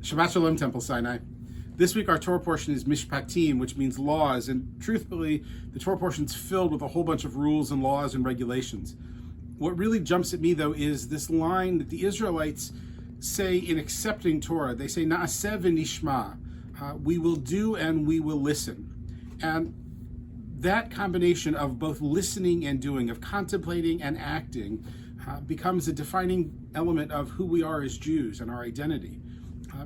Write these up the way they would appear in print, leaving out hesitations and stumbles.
Shabbat Shalom, Temple Sinai. This week our Torah portion is Mishpatim, which means laws, and truthfully, the Torah portion is filled with a whole bunch of rules and laws and regulations. What really jumps at me, though, is this line that the Israelites say in accepting Torah. They say, Na'aseh v'nishma, we will do and we will listen. And that combination of both listening and doing, of contemplating and acting, becomes a defining element of who we are as Jews and our identity.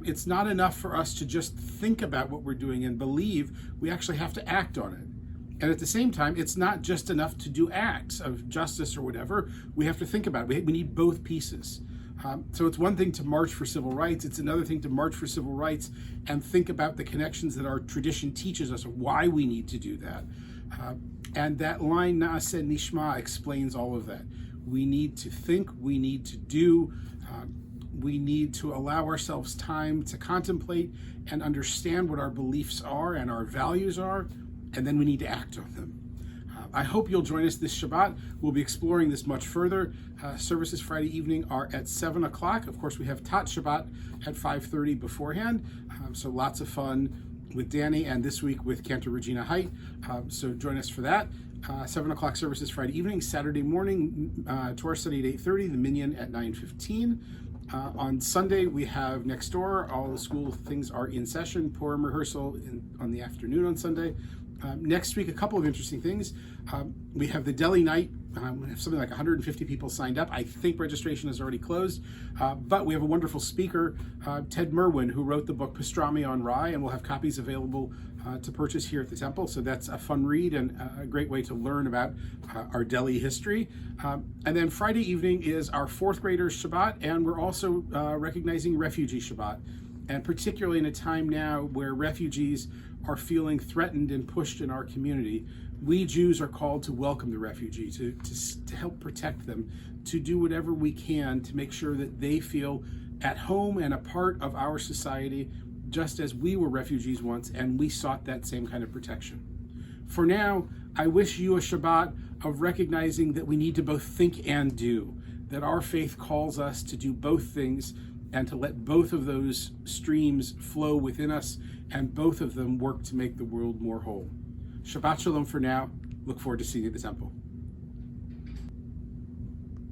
It's not enough for us to just think about what we're doing and believe. We actually have to act on it. And at the same time, it's not just enough to do acts of justice or whatever. We have to think about it. We need both pieces. So it's one thing to march for civil rights. It's another thing to march for civil rights and think about the connections that our tradition teaches us of why we need to do that. And that line, Na'aseh Nishma, explains all of that. We need to think, we need to do, we need to allow ourselves time to contemplate and understand what our beliefs are and our values are, and then we need to act on them. I hope you'll join us this Shabbat. We'll be exploring this much further. Services Friday evening are at 7 o'clock. Of course, we have Tat Shabbat at 5:30 beforehand, so lots of fun with Danny, and this week with Cantor Regina Height. So join us for that. 7 o'clock services Friday evening. Saturday morning, Torah study at 8:30, the Minyan at 9:15. On Sunday, we have next door. All the school things are in session. Purim rehearsal on the afternoon on Sunday. Next week, a couple of interesting things. We have the deli night. We have something like 150 people signed up. I think registration is already closed, but we have a wonderful speaker, Ted Merwin, who wrote the book Pastrami on Rye, and we'll have copies available to purchase here at the temple. So that's a fun read and a great way to learn about our deli history. And then Friday evening is our fourth graders Shabbat, and we're also recognizing Refugee Shabbat. And particularly in a time now where refugees are feeling threatened and pushed in our community, we Jews are called to welcome the refugee, to help protect them, to do whatever we can to make sure that they feel at home and a part of our society, just as we were refugees once and we sought that same kind of protection. For now, I wish you a Shabbat of recognizing that we need to both think and do, that our faith calls us to do both things and to let both of those streams flow within us and both of them work to make the world more whole. Shabbat Shalom for now. Look forward to seeing you at the temple.